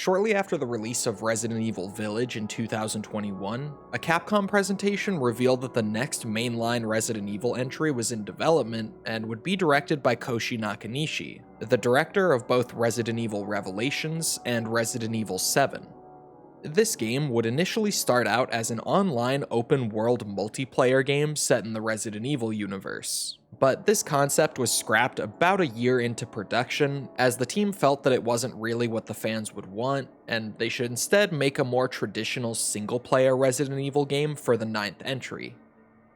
Shortly after the release of Resident Evil Village in 2021, a Capcom presentation revealed that the next mainline Resident Evil entry was in development and would be directed by Koshi Nakanishi, the director of both Resident Evil Revelations and Resident Evil 7. This game would initially start out as an online open-world multiplayer game set in the Resident Evil universe, but this concept was scrapped about a year into production as the team felt that it wasn't really what the fans would want, and they should instead make a more traditional single-player Resident Evil game for the 9th entry.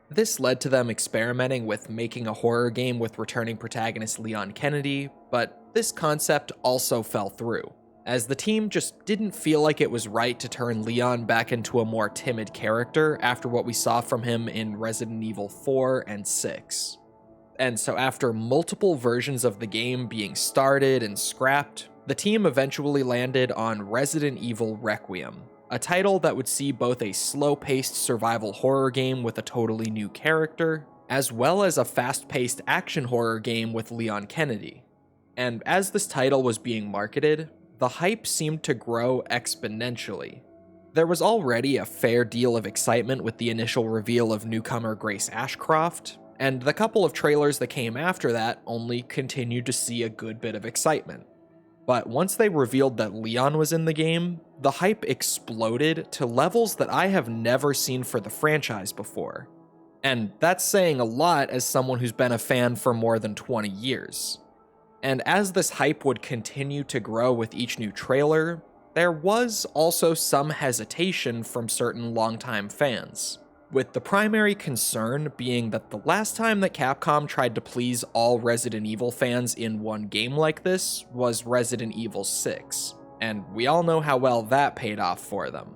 This led to them experimenting with making a horror game with returning protagonist Leon Kennedy, but this concept also fell through, as the team just didn't feel like it was right to turn Leon back into a more timid character after what we saw from him in Resident Evil 4 and 6. And so after multiple versions of the game being started and scrapped, the team eventually landed on Resident Evil Requiem, a title that would see both a slow-paced survival horror game with a totally new character, as well as a fast-paced action horror game with Leon Kennedy. And as this title was being marketed, the hype seemed to grow exponentially. There was already a fair deal of excitement with the initial reveal of newcomer Grace Ashcroft, and the couple of trailers that came after that only continued to see a good bit of excitement. But once they revealed that Leon was in the game, the hype exploded to levels that I have never seen for the franchise before. And that's saying a lot as someone who's been a fan for more than 20 years. And as this hype would continue to grow with each new trailer, there was also some hesitation from certain longtime fans, with the primary concern being that the last time that Capcom tried to please all Resident Evil fans in one game like this was Resident Evil 6, and we all know how well that paid off for them.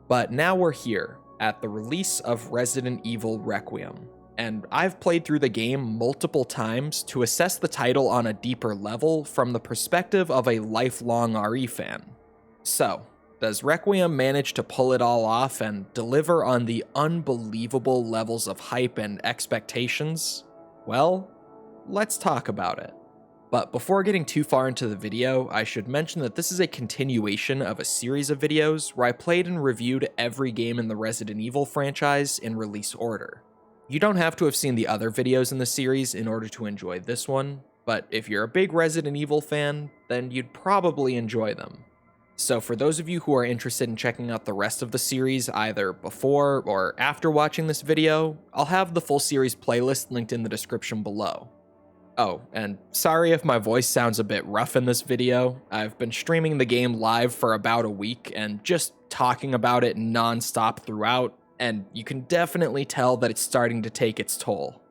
But now we're here, at the release of Resident Evil Requiem, and I've played through the game multiple times to assess the title on a deeper level from the perspective of a lifelong RE fan. So, does Requiem manage to pull it all off and deliver on the unbelievable levels of hype and expectations? Well, let's talk about it. But before getting too far into the video, I should mention that this is a continuation of a series of videos where I played and reviewed every game in the Resident Evil franchise in release order. You don't have to have seen the other videos in the series in order to enjoy this one, but if you're a big Resident Evil fan, then you'd probably enjoy them. So for those of you who are interested in checking out the rest of the series either before or after watching this video, I'll have the full series playlist linked in the description below. Oh, and sorry if my voice sounds a bit rough in this video. I've been streaming the game live for about a week and just talking about it non-stop throughout, and you can definitely tell that it's starting to take its toll.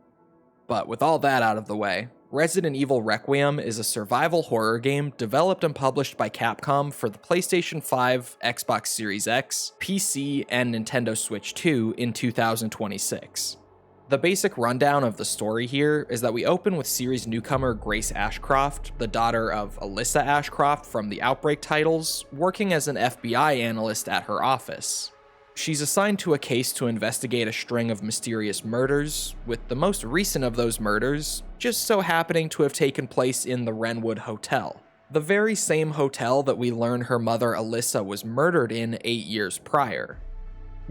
But with all that out of the way, Resident Evil Requiem is a survival horror game developed and published by Capcom for the PlayStation 5, Xbox Series X, PC, and Nintendo Switch 2 in 2026. The basic rundown of the story here is that we open with series newcomer Grace Ashcroft, the daughter of Alyssa Ashcroft from the Outbreak titles, working as an FBI analyst at her office. She's assigned to a case to investigate a string of mysterious murders, with the most recent of those murders just so happening to have taken place in the Wrenwood Hotel, the very same hotel that we learn her mother Alyssa was murdered in 8 years prior.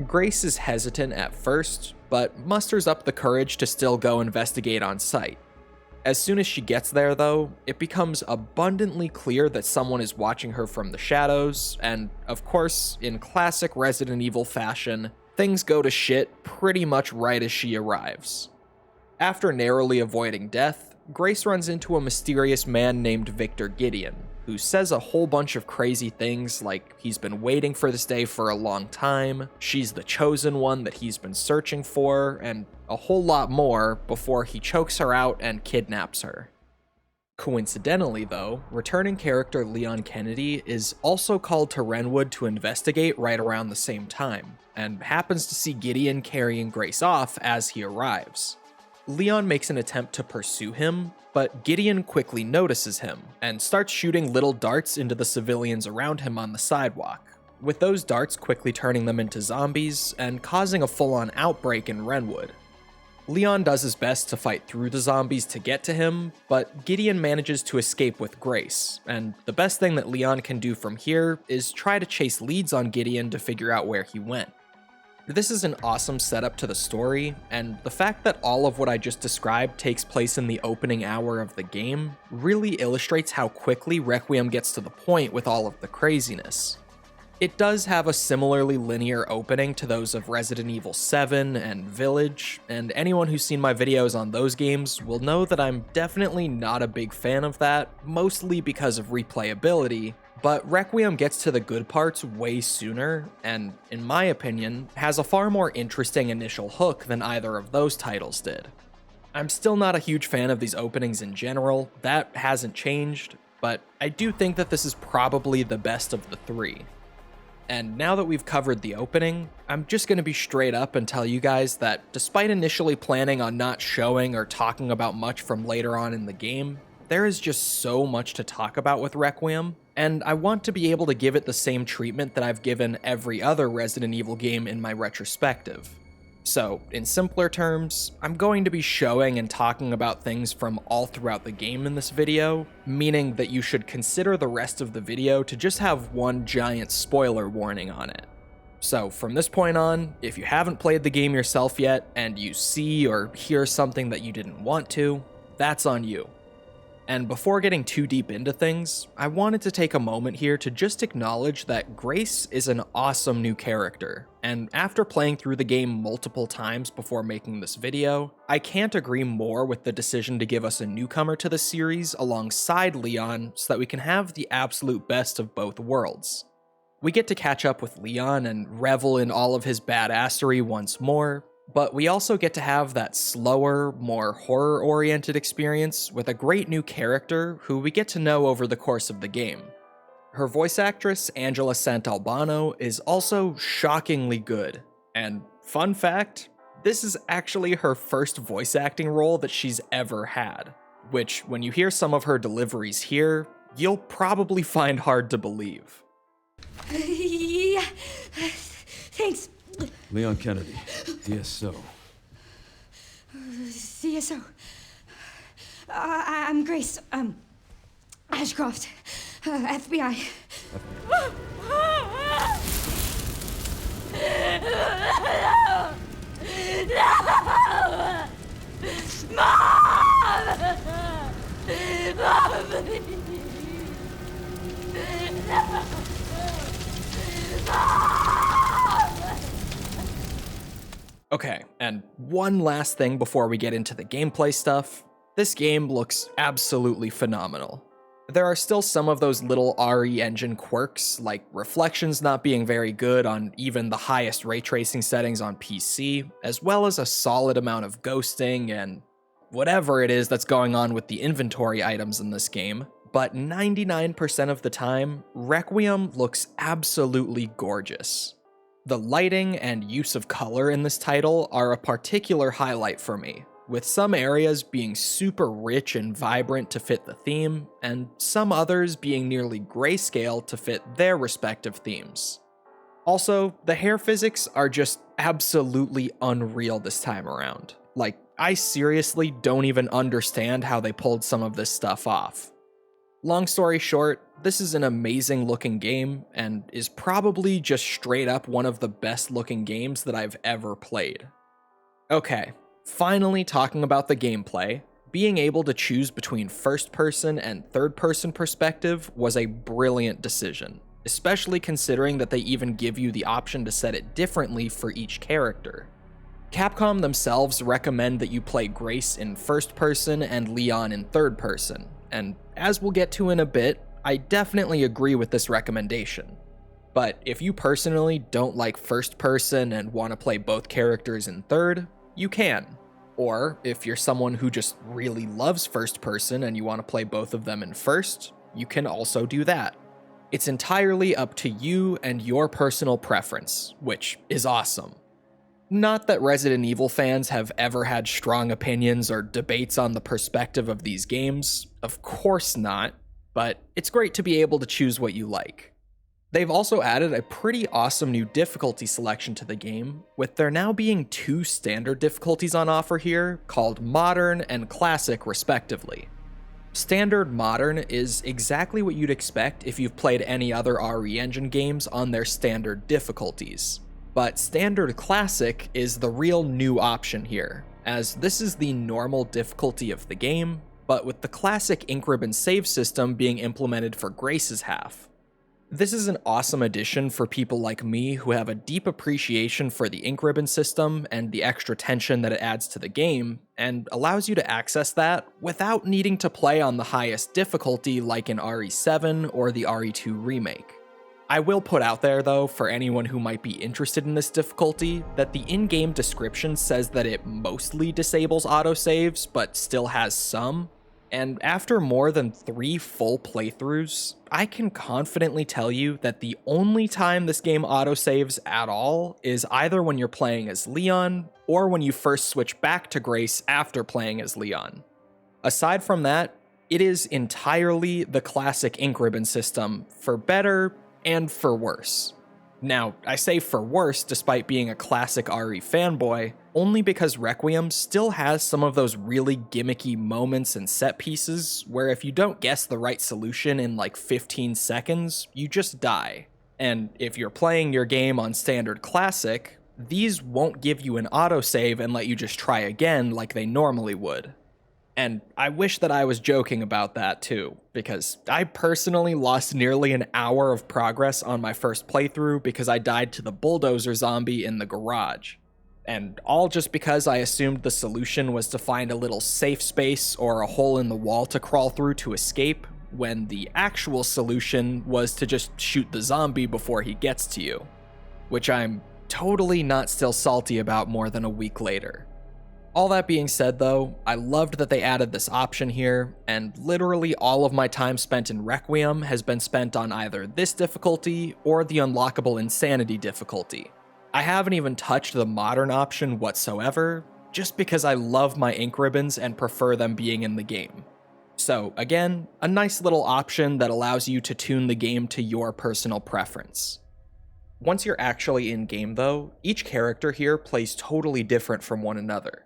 Grace is hesitant at first, but musters up the courage to still go investigate on site. As soon as she gets there, though, it becomes abundantly clear that someone is watching her from the shadows, and, of course, in classic Resident Evil fashion, things go to shit pretty much right as she arrives. After narrowly avoiding death, Grace runs into a mysterious man named Victor Gideon, who says a whole bunch of crazy things like he's been waiting for this day for a long time, she's the chosen one that he's been searching for, and a whole lot more before he chokes her out and kidnaps her. Coincidentally though, returning character Leon Kennedy is also called to Wrenwood to investigate right around the same time, and happens to see Gideon carrying Grace off as he arrives. Leon makes an attempt to pursue him, but Gideon quickly notices him and starts shooting little darts into the civilians around him on the sidewalk, with those darts quickly turning them into zombies and causing a full-on outbreak in Wrenwood. Leon does his best to fight through the zombies to get to him, but Gideon manages to escape with Grace, and the best thing that Leon can do from here is try to chase leads on Gideon to figure out where he went. This is an awesome setup to the story, and the fact that all of what I just described takes place in the opening hour of the game really illustrates how quickly Requiem gets to the point with all of the craziness. It does have a similarly linear opening to those of Resident Evil 7 and Village, and anyone who's seen my videos on those games will know that I'm definitely not a big fan of that, mostly because of replayability, but Requiem gets to the good parts way sooner, and, in my opinion, has a far more interesting initial hook than either of those titles did. I'm still not a huge fan of these openings in general, that hasn't changed, but I do think that this is probably the best of the three. And now that we've covered the opening, I'm just going to be straight up and tell you guys that despite initially planning on not showing or talking about much from later on in the game, there is just so much to talk about with Requiem, and I want to be able to give it the same treatment that I've given every other Resident Evil game in my retrospective. So, in simpler terms, I'm going to be showing and talking about things from all throughout the game in this video, meaning that you should consider the rest of the video to just have one giant spoiler warning on it. So, from this point on, if you haven't played the game yourself yet, and you see or hear something that you didn't want to, that's on you. And before getting too deep into things, I wanted to take a moment here to just acknowledge that Grace is an awesome new character, and after playing through the game multiple times before making this video, I can't agree more with the decision to give us a newcomer to the series alongside Leon so that we can have the absolute best of both worlds. We get to catch up with Leon and revel in all of his badassery once more, but we also get to have that slower, more horror-oriented experience with a great new character who we get to know over the course of the game. Her voice actress, Angela Santalbano, is also shockingly good, and fun fact, this is actually her first voice acting role that she's ever had, which, when you hear some of her deliveries here, you'll probably find hard to believe. Yeah, thanks. Leon Kennedy, DSO. CSO. I'm Grace, Ashcroft, FBI. Okay, and one last thing before we get into the gameplay stuff. This game looks absolutely phenomenal. There are still some of those little RE engine quirks, like reflections not being very good on even the highest ray tracing settings on PC, as well as a solid amount of ghosting and whatever it is that's going on with the inventory items in this game, but 99% of the time, Requiem looks absolutely gorgeous. The lighting and use of color in this title are a particular highlight for me, with some areas being super rich and vibrant to fit the theme, and some others being nearly grayscale to fit their respective themes. Also, the hair physics are just absolutely unreal this time around. Like, I seriously don't even understand how they pulled some of this stuff off. Long story short, this is an amazing looking game, and is probably just straight up one of the best looking games that I've ever played. Okay, finally talking about the gameplay, being able to choose between first person and third person perspective was a brilliant decision, especially considering that they even give you the option to set it differently for each character. Capcom themselves recommend that you play Grace in first person and Leon in third person, and as we'll get to in a bit, I definitely agree with this recommendation. But if you personally don't like first person and want to play both characters in third, you can. Or if you're someone who just really loves first person and you want to play both of them in first, you can also do that. It's entirely up to you and your personal preference, which is awesome. Not that Resident Evil fans have ever had strong opinions or debates on the perspective of these games, of course not, but it's great to be able to choose what you like. They've also added a pretty awesome new difficulty selection to the game, with there now being 2 standard difficulties on offer here, called Modern and Classic respectively. Standard Modern is exactly what you'd expect if you've played any other RE Engine games on their standard difficulties. But Standard Classic is the real new option here, as this is the normal difficulty of the game, but with the classic ink ribbon save system being implemented for Grace's half. This is an awesome addition for people like me who have a deep appreciation for the ink ribbon system and the extra tension that it adds to the game, and allows you to access that without needing to play on the highest difficulty like in RE7 or the RE2 remake. I will put out there though, for anyone who might be interested in this difficulty, that the in-game description says that it mostly disables autosaves, but still has some. And after more than 3 full playthroughs, I can confidently tell you that the only time this game autosaves at all is either when you're playing as Leon, or when you first switch back to Grace after playing as Leon. Aside from that, it is entirely the classic ink ribbon system, for better and for worse. Now, I say for worse despite being a classic RE fanboy, only because Requiem still has some of those really gimmicky moments and set pieces where if you don't guess the right solution in like 15 seconds, you just die. And if you're playing your game on Standard Classic, these won't give you an autosave and let you just try again like they normally would. And I wish that I was joking about that too, because I personally lost nearly an hour of progress on my first playthrough because I died to the bulldozer zombie in the garage. And all just because I assumed the solution was to find a little safe space or a hole in the wall to crawl through to escape, when the actual solution was to just shoot the zombie before he gets to you. Which I'm totally not still salty about more than a week later. All that being said though, I loved that they added this option here, and literally all of my time spent in Requiem has been spent on either this difficulty or the unlockable insanity difficulty. I haven't even touched the modern option whatsoever, just because I love my ink ribbons and prefer them being in the game. So again, a nice little option that allows you to tune the game to your personal preference. Once you're actually in game though, each character here plays totally different from one another.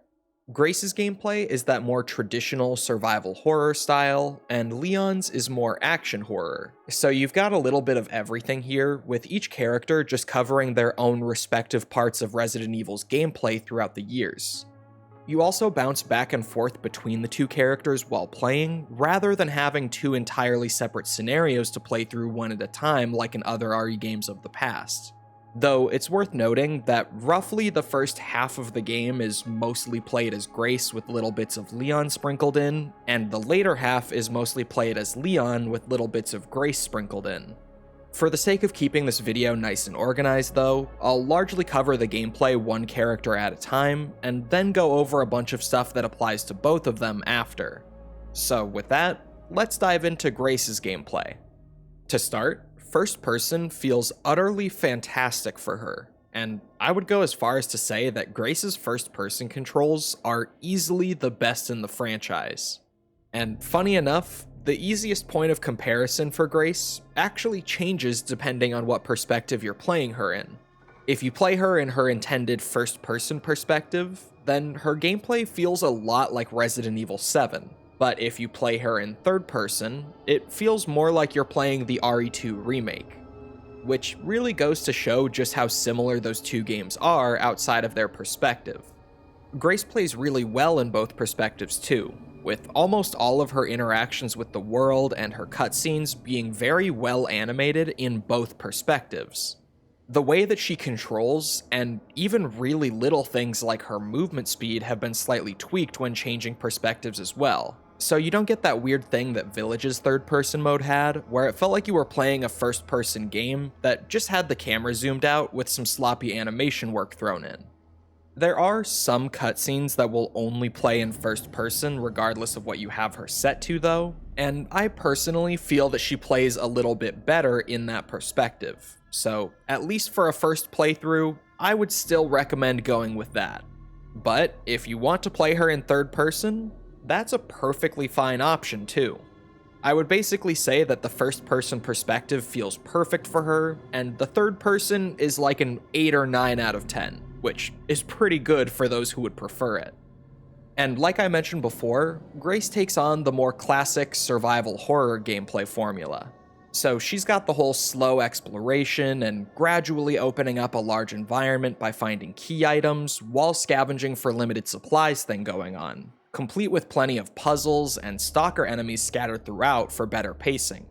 Grace's gameplay is that more traditional survival horror style, and Leon's is more action horror. So you've got a little bit of everything here, with each character just covering their own respective parts of Resident Evil's gameplay throughout the years. You also bounce back and forth between the 2 characters while playing, rather than having 2 entirely separate scenarios to play through one at a time like in other RE games of the past. Though it's worth noting that roughly the first half of the game is mostly played as Grace with little bits of Leon sprinkled in, and the later half is mostly played as Leon with little bits of Grace sprinkled in. For the sake of keeping this video nice and organized though, I'll largely cover the gameplay one character at a time, and then go over a bunch of stuff that applies to both of them after. So with that, let's dive into Grace's gameplay. To start, first person feels utterly fantastic for her, and I would go as far as to say that Grace's first person controls are easily the best in the franchise. And funny enough, the easiest point of comparison for Grace actually changes depending on what perspective you're playing her in. If you play her in her intended first person perspective, then her gameplay feels a lot like Resident Evil 7. But if you play her in third person, it feels more like you're playing the RE2 remake, which really goes to show just how similar those 2 games are outside of their perspective. Grace plays really well in both perspectives too, with almost all of her interactions with the world and her cutscenes being very well animated in both perspectives. The way that she controls, and even really little things like her movement speed, have been slightly tweaked when changing perspectives as well. So you don't get that weird thing that Village's third-person mode had, where it felt like you were playing a first-person game that just had the camera zoomed out with some sloppy animation work thrown in. There are some cutscenes that will only play in first person regardless of what you have her set to though, and I personally feel that she plays a little bit better in that perspective. So at least for a first playthrough, I would still recommend going with that. But if you want to play her in third person, that's a perfectly fine option too. I would basically say that the first-person perspective feels perfect for her, and the third person is like an 8 or 9 out of 10, which is pretty good for those who would prefer it. And like I mentioned before, Grace takes on the more classic survival horror gameplay formula. So she's got the whole slow exploration and gradually opening up a large environment by finding key items while scavenging for limited supplies thing going on, complete with plenty of puzzles and stalker enemies scattered throughout for better pacing.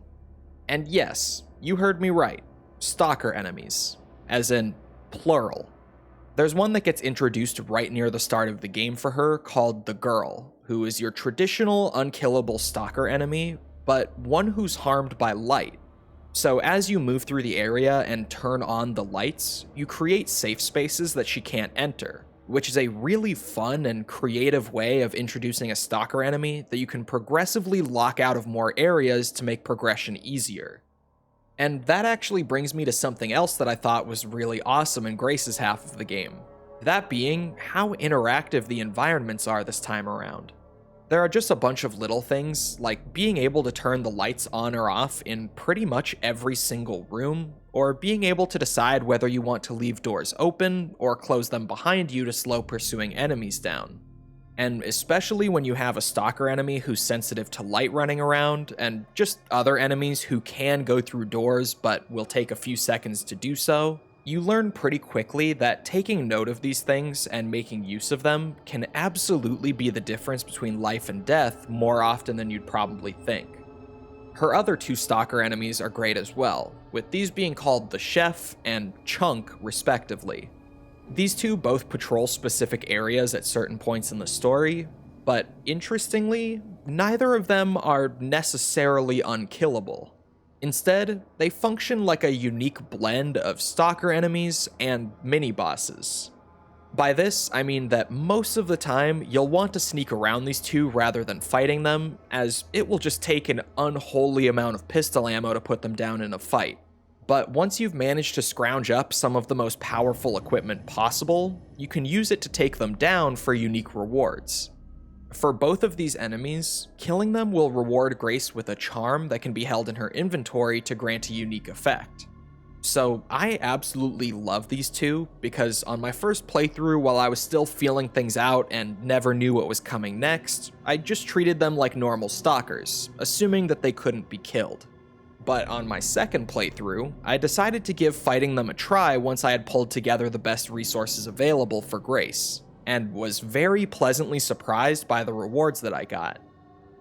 And yes, you heard me right, stalker enemies, as in plural. There's one that gets introduced right near the start of the game for her called the Girl, who is your traditional unkillable stalker enemy, but one who's harmed by light. So as you move through the area and turn on the lights, you create safe spaces that she can't enter, which is a really fun and creative way of introducing a stalker enemy that you can progressively lock out of more areas to make progression easier. And that actually brings me to something else that I thought was really awesome in Grace's half of the game. That being how interactive the environments are this time around. There are just a bunch of little things, like being able to turn the lights on or off in pretty much every single room, or being able to decide whether you want to leave doors open or close them behind you to slow pursuing enemies down. And especially when you have a stalker enemy who's sensitive to light running around, and just other enemies who can go through doors but will take a few seconds to do so, you learn pretty quickly that taking note of these things and making use of them can absolutely be the difference between life and death more often than you'd probably think. Her other 2 stalker enemies are great as well, with these being called the Chef and Chunk respectively. These 2 both patrol specific areas at certain points in the story, but interestingly, neither of them are necessarily unkillable. Instead, they function like a unique blend of stalker enemies and mini-bosses. By this, I mean that most of the time, you'll want to sneak around these 2 rather than fighting them, as it will just take an unholy amount of pistol ammo to put them down in a fight. But once you've managed to scrounge up some of the most powerful equipment possible, you can use it to take them down for unique rewards. For both of these enemies, killing them will reward Grace with a charm that can be held in her inventory to grant a unique effect. So I absolutely love these 2, because on my first playthrough while I was still feeling things out and never knew what was coming next, I just treated them like normal stalkers, assuming that they couldn't be killed. But on my second playthrough, I decided to give fighting them a try once I had pulled together the best resources available for Grace, and was very pleasantly surprised by the rewards that I got.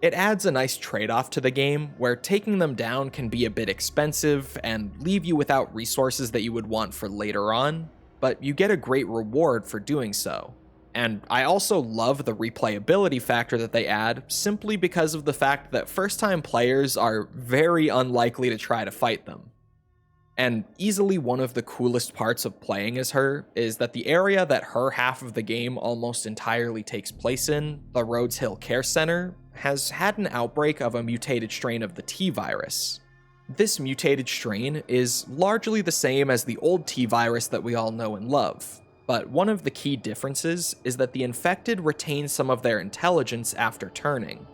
It adds a nice trade-off to the game, where taking them down can be a bit expensive and leave you without resources that you would want for later on, but you get a great reward for doing so. And I also love the replayability factor that they add, simply because of the fact that first-time players are very unlikely to try to fight them. And easily one of the coolest parts of playing as her is that the area that her half of the game almost entirely takes place in, the Rhodes Hill Care Center, has had an outbreak of a mutated strain of the T-virus. This mutated strain is largely the same as the old T-virus that we all know and love, but one of the key differences is that the infected retain some of their intelligence after turning.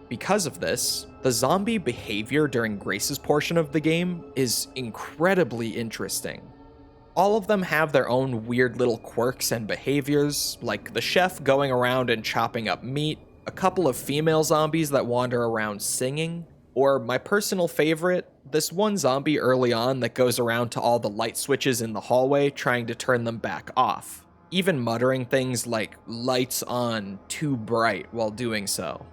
Because of this, the zombie behavior during Grace's portion of the game is incredibly interesting. All of them have their own weird little quirks and behaviors, like the chef going around and chopping up meat, a couple of female zombies that wander around singing, or my personal favorite, this one zombie early on that goes around to all the light switches in the hallway trying to turn them back off, even muttering things like "lights on, too bright" while doing so.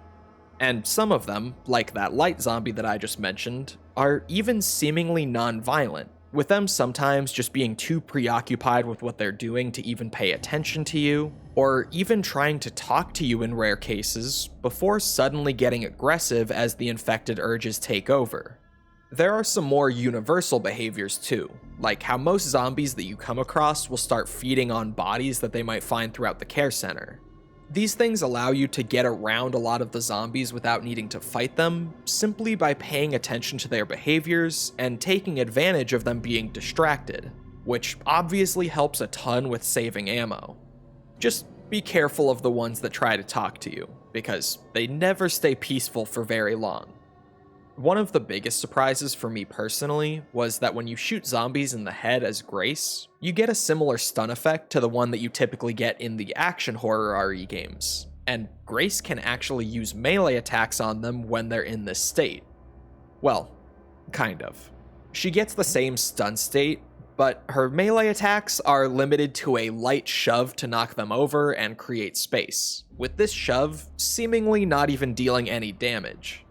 And some of them, like that light zombie that I just mentioned, are even seemingly non-violent, with them sometimes just being too preoccupied with what they're doing to even pay attention to you, or even trying to talk to you in rare cases, before suddenly getting aggressive as the infected urges take over. There are some more universal behaviors too, like how most zombies that you come across will start feeding on bodies that they might find throughout the care center. These things allow you to get around a lot of the zombies without needing to fight them, simply by paying attention to their behaviors and taking advantage of them being distracted, which obviously helps a ton with saving ammo. Just be careful of the ones that try to talk to you, because they never stay peaceful for very long. One of the biggest surprises for me personally was that when you shoot zombies in the head as Grace, you get a similar stun effect to the one that you typically get in the action horror RE games, and Grace can actually use melee attacks on them when they're in this state. Well, kind of. She gets the same stun state, but her melee attacks are limited to a light shove to knock them over and create space, with this shove seemingly not even dealing any damage.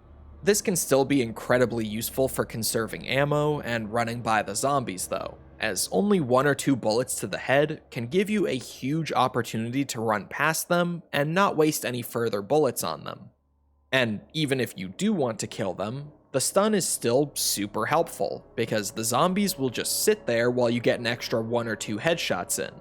This can still be incredibly useful for conserving ammo and running by the zombies though, as only 1 or 2 bullets to the head can give you a huge opportunity to run past them and not waste any further bullets on them. And even if you do want to kill them, the stun is still super helpful, because the zombies will just sit there while you get an extra 1 or 2 headshots in.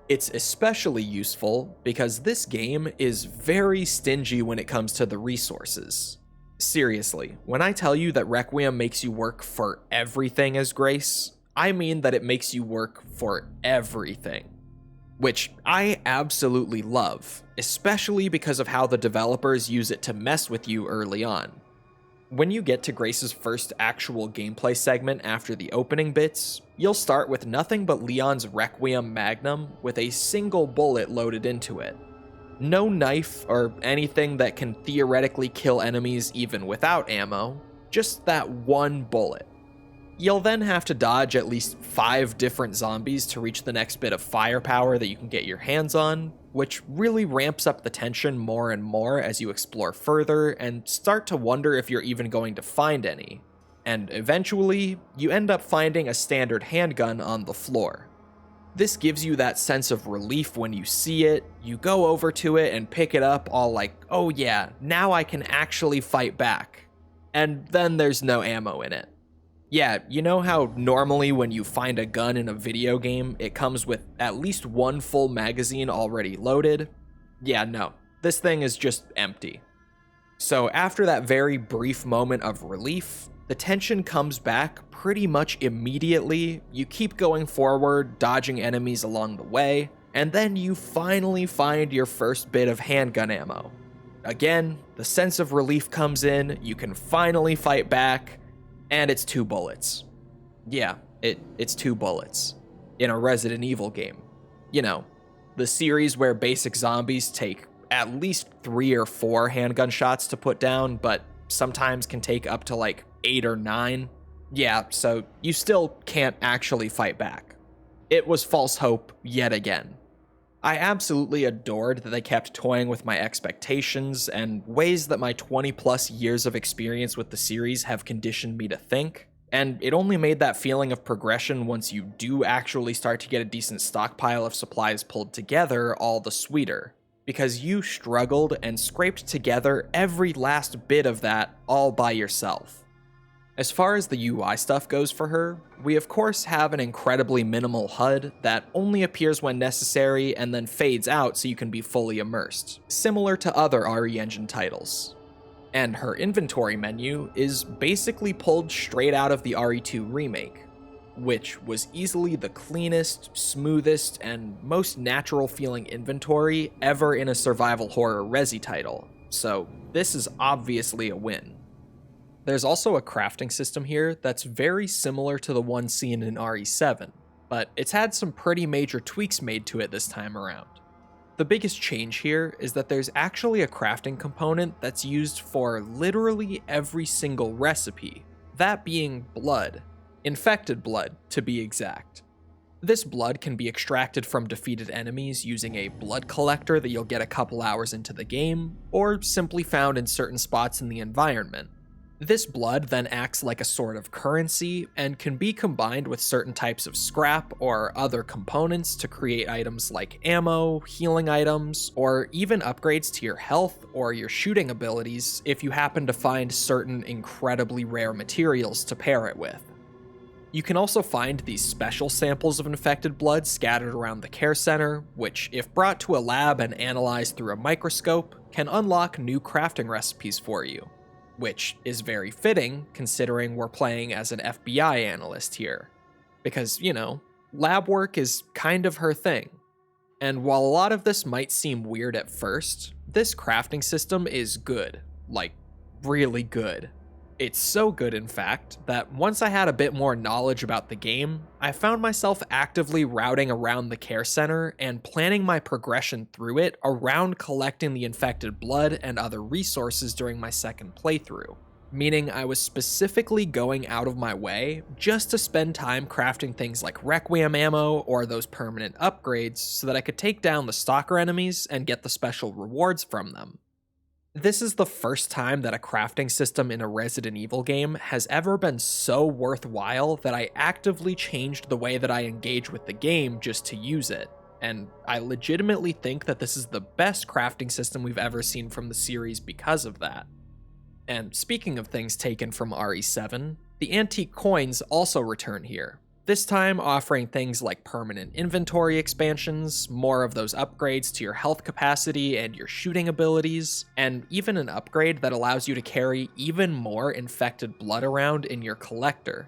It's especially useful because this game is very stingy when it comes to the resources. Seriously, when I tell you that Requiem makes you work for everything as Grace, I mean that it makes you work for everything. Which I absolutely love, especially because of how the developers use it to mess with you early on. When you get to Grace's first actual gameplay segment after the opening bits, you'll start with nothing but Leon's Requiem Magnum with a single bullet loaded into it. No knife or anything that can theoretically kill enemies even without ammo, just that one bullet. You'll then have to dodge at least 5 different zombies to reach the next bit of firepower that you can get your hands on, which really ramps up the tension more and more as you explore further and start to wonder if you're even going to find any. And eventually, you end up finding a standard handgun on the floor. This gives you that sense of relief when you see it, you go over to it and pick it up all like, oh yeah, now I can actually fight back. And then there's no ammo in it. Yeah, you know how normally when you find a gun in a video game, it comes with at least 1 full magazine already loaded? Yeah, no, this thing is just empty. So after that very brief moment of relief, the tension comes back pretty much immediately. You keep going forward, dodging enemies along the way, and then you finally find your first bit of handgun ammo. Again, the sense of relief comes in, you can finally fight back, and it's 2 bullets. Yeah, it's 2 bullets. In a Resident Evil game. You know, the series where basic zombies take at least 3 or 4 handgun shots to put down, but sometimes can take up to like 8 or 9. Yeah, so you still can't actually fight back. It was false hope yet again. I absolutely adored that they kept toying with my expectations and ways that my 20 plus years of experience with the series have conditioned me to think, and it only made that feeling of progression once you do actually start to get a decent stockpile of supplies pulled together all the sweeter, because you struggled and scraped together every last bit of that all by yourself. As far as the UI stuff goes for her, we of course have an incredibly minimal HUD that only appears when necessary and then fades out so you can be fully immersed, similar to other RE Engine titles. And her inventory menu is basically pulled straight out of the RE2 remake, which was easily the cleanest, smoothest, and most natural feeling inventory ever in a survival horror Resi title, so this is obviously a win. There's also a crafting system here that's very similar to the one seen in RE7, but it's had some pretty major tweaks made to it this time around. The biggest change here is that there's actually a crafting component that's used for literally every single recipe, that being blood. Infected blood, to be exact. This blood can be extracted from defeated enemies using a blood collector that you'll get a couple hours into the game, or simply found in certain spots in the environment. This blood then acts like a sort of currency and can be combined with certain types of scrap or other components to create items like ammo, healing items, or even upgrades to your health or your shooting abilities if you happen to find certain incredibly rare materials to pair it with. You can also find these special samples of infected blood scattered around the care center, which, if brought to a lab and analyzed through a microscope, can unlock new crafting recipes for you. Which is very fitting, considering we're playing as an FBI analyst here. Because, you know, lab work is kind of her thing. And while a lot of this might seem weird at first, this crafting system is good. Like, really good. It's so good, in fact, that once I had a bit more knowledge about the game, I found myself actively routing around the care center and planning my progression through it around collecting the infected blood and other resources during my second playthrough. Meaning I was specifically going out of my way just to spend time crafting things like Requiem ammo or those permanent upgrades so that I could take down the Stalker enemies and get the special rewards from them. This is the first time that a crafting system in a Resident Evil game has ever been so worthwhile that I actively changed the way that I engage with the game just to use it, and I legitimately think that this is the best crafting system we've ever seen from the series because of that. And speaking of things taken from RE7, the antique coins also return here, this time offering things like permanent inventory expansions, more of those upgrades to your health capacity and your shooting abilities, and even an upgrade that allows you to carry even more infected blood around in your collector.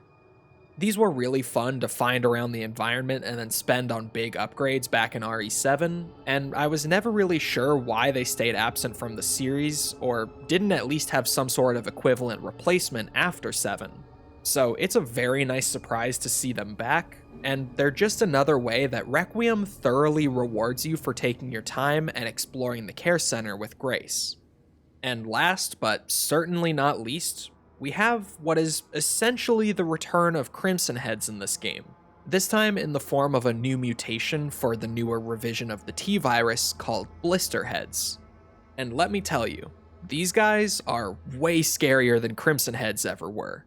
These were really fun to find around the environment and then spend on big upgrades back in RE7, and I was never really sure why they stayed absent from the series, or didn't at least have some sort of equivalent replacement after 7. So it's a very nice surprise to see them back, and they're just another way that Requiem thoroughly rewards you for taking your time and exploring the care center with Grace. And last, but certainly not least, we have what is essentially the return of Crimson Heads in this game, this time in the form of a new mutation for the newer revision of the T-Virus called Blister Heads. And let me tell you, these guys are way scarier than Crimson Heads ever were.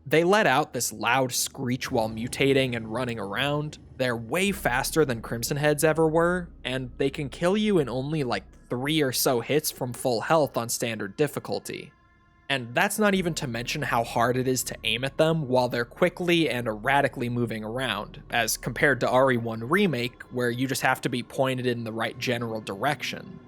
They let out this loud screech while mutating and running around, they're way faster than Crimson Heads ever were, and they can kill you in only like 3 or so hits from full health on standard difficulty. And that's not even to mention how hard it is to aim at them while they're quickly and erratically moving around, as compared to RE1 Remake, where you just have to be pointed in the right general direction.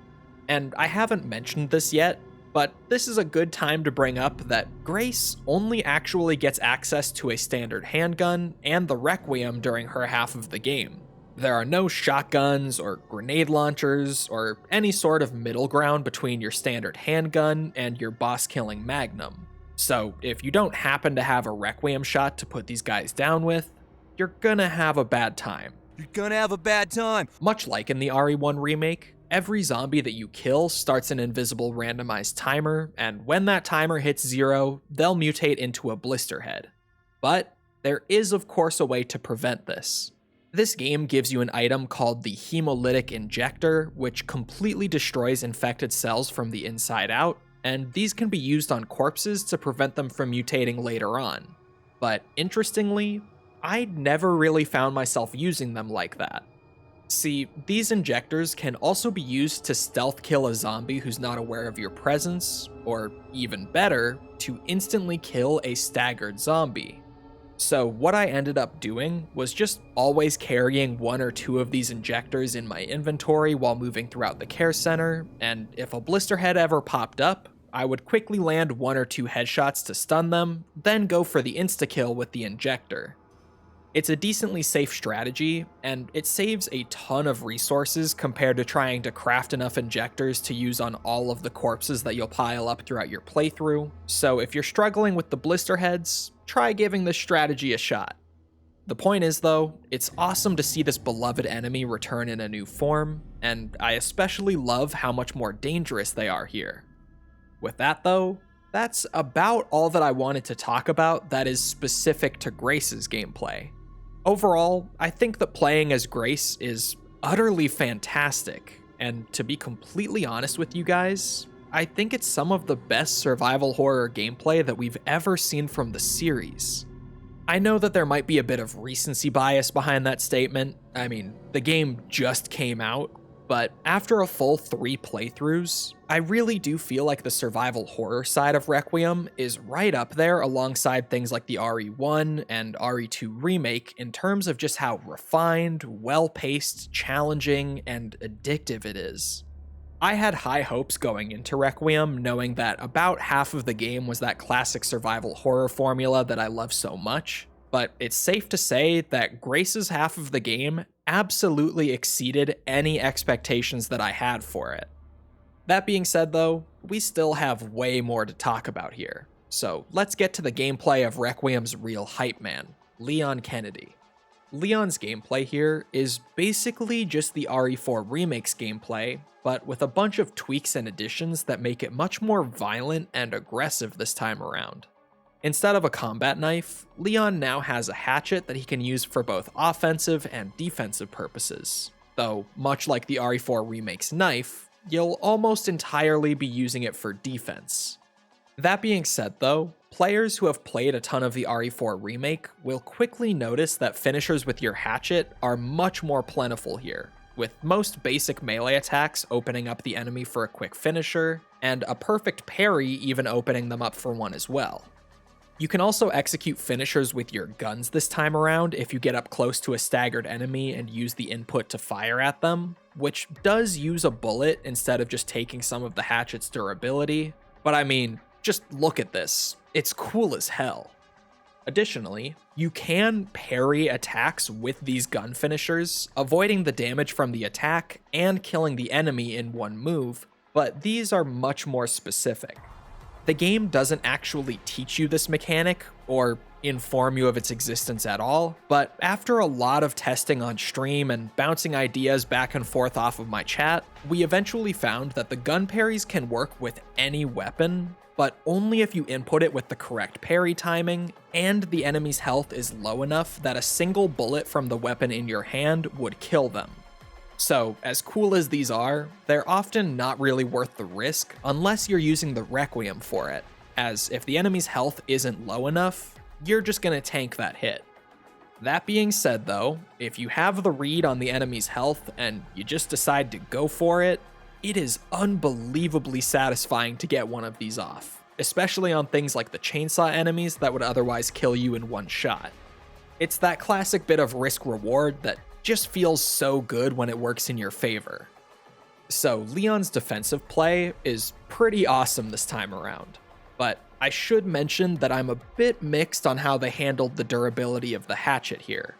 And I haven't mentioned this yet, but this is a good time to bring up that Grace only actually gets access to a standard handgun and the Requiem during her half of the game. There are no shotguns or grenade launchers or any sort of middle ground between your standard handgun and your boss-killing Magnum. So if you don't happen to have a Requiem shot to put these guys down with, you're gonna have a bad time. You're gonna have a bad time. Much like in the RE1 remake, every zombie that you kill starts an invisible randomized timer, and when that timer hits 0, they'll mutate into a blister head. But there is of course a way to prevent this. This game gives you an item called the Hemolytic Injector, which completely destroys infected cells from the inside out, and these can be used on corpses to prevent them from mutating later on. But interestingly, I never really found myself using them like that. See, these injectors can also be used to stealth kill a zombie who's not aware of your presence, or even better, to instantly kill a staggered zombie. So what I ended up doing was just always carrying 1 or 2 of these injectors in my inventory while moving throughout the care center, and if a blister head ever popped up, I would quickly land 1 or 2 headshots to stun them, then go for the insta-kill with the injector. It's a decently safe strategy, and it saves a ton of resources compared to trying to craft enough injectors to use on all of the corpses that you'll pile up throughout your playthrough, so if you're struggling with the blister heads, try giving this strategy a shot. The point is though, it's awesome to see this beloved enemy return in a new form, and I especially love how much more dangerous they are here. With that though, that's about all that I wanted to talk about that is specific to Grace's gameplay. Overall, I think that playing as Grace is utterly fantastic, and to be completely honest with you guys, I think it's some of the best survival horror gameplay that we've ever seen from the series. I know that there might be a bit of recency bias behind that statement. I mean, the game just came out, but after a full 3 playthroughs, I really do feel like the survival horror side of Requiem is right up there alongside things like the RE1 and RE2 remake in terms of just how refined, well-paced, challenging, and addictive it is. I had high hopes going into Requiem, knowing that about half of the game was that classic survival horror formula that I love so much, but it's safe to say that Grace's half of the game absolutely exceeded any expectations that I had for it. That being said though, we still have way more to talk about here. So let's get to the gameplay of Requiem's real hype man, Leon Kennedy. Leon's gameplay here is basically just the RE4 Remake's gameplay, but with a bunch of tweaks and additions that make it much more violent and aggressive this time around. Instead of a combat knife, Leon now has a hatchet that he can use for both offensive and defensive purposes, though much like the RE4 Remake's knife, you'll almost entirely be using it for defense. That being said though, players who have played a ton of the RE4 Remake will quickly notice that finishers with your hatchet are much more plentiful here, with most basic melee attacks opening up the enemy for a quick finisher, and a perfect parry even opening them up for one as well. You can also execute finishers with your guns this time around if you get up close to a staggered enemy and use the input to fire at them, which does use a bullet instead of just taking some of the hatchet's durability, but I mean, just look at this, it's cool as hell. Additionally, you can parry attacks with these gun finishers, avoiding the damage from the attack and killing the enemy in one move, but these are much more specific. The game doesn't actually teach you this mechanic, or inform you of its existence at all, but after a lot of testing on stream and bouncing ideas back and forth off of my chat, we eventually found that the gun parries can work with any weapon, but only if you input it with the correct parry timing, and the enemy's health is low enough that a single bullet from the weapon in your hand would kill them. So, as cool as these are, they're often not really worth the risk unless you're using the Requiem for it, as if the enemy's health isn't low enough, you're just gonna tank that hit. That being said though, if you have the read on the enemy's health and you just decide to go for it, it is unbelievably satisfying to get one of these off, especially on things like the chainsaw enemies that would otherwise kill you in one shot. It's that classic bit of risk-reward that just feels so good when it works in your favor. So Leon's defensive play is pretty awesome this time around, but I should mention that I'm a bit mixed on how they handled the durability of the hatchet here.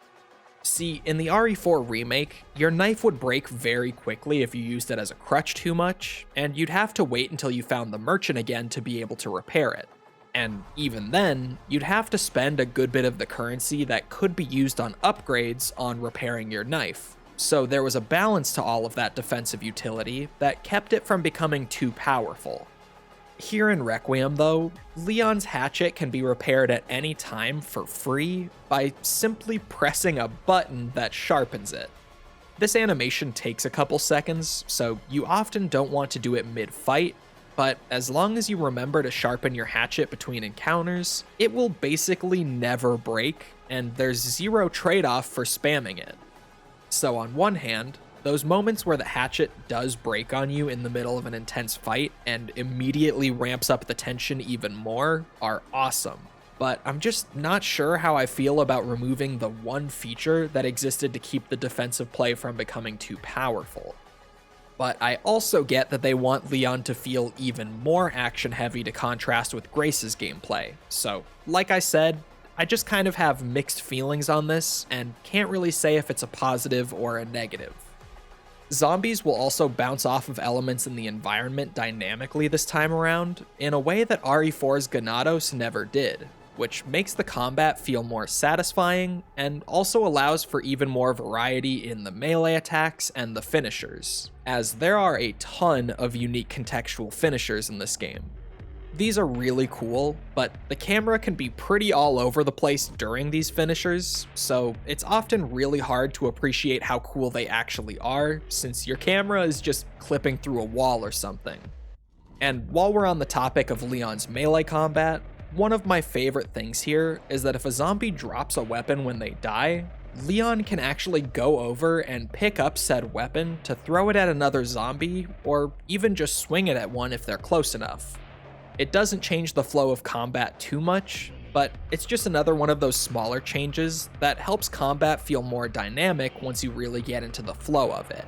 See, in the RE4 Remake, your knife would break very quickly if you used it as a crutch too much, and you'd have to wait until you found the merchant again to be able to repair it. And even then, you'd have to spend a good bit of the currency that could be used on upgrades on repairing your knife. So there was a balance to all of that defensive utility that kept it from becoming too powerful. Here in Requiem though, Leon's hatchet can be repaired at any time for free by simply pressing a button that sharpens it. This animation takes a couple seconds, so you often don't want to do it mid-fight, but as long as you remember to sharpen your hatchet between encounters, it will basically never break, and there's zero trade-off for spamming it. So on one hand, those moments where the hatchet does break on you in the middle of an intense fight and immediately ramps up the tension even more are awesome, but I'm just not sure how I feel about removing the one feature that existed to keep the defensive play from becoming too powerful. But I also get that they want Leon to feel even more action-heavy to contrast with Grace's gameplay, so like I said, I just kind of have mixed feelings on this and can't really say if it's a positive or a negative. Zombies will also bounce off of elements in the environment dynamically this time around, in a way that RE4's Ganados never did, which makes the combat feel more satisfying and also allows for even more variety in the melee attacks and the finishers, as there are a ton of unique contextual finishers in this game. These are really cool, but the camera can be pretty all over the place during these finishers, so it's often really hard to appreciate how cool they actually are, since your camera is just clipping through a wall or something. And while we're on the topic of Leon's melee combat, one of my favorite things here is that if a zombie drops a weapon when they die, Leon can actually go over and pick up said weapon to throw it at another zombie, or even just swing it at one if they're close enough. It doesn't change the flow of combat too much, but it's just another one of those smaller changes that helps combat feel more dynamic once you really get into the flow of it.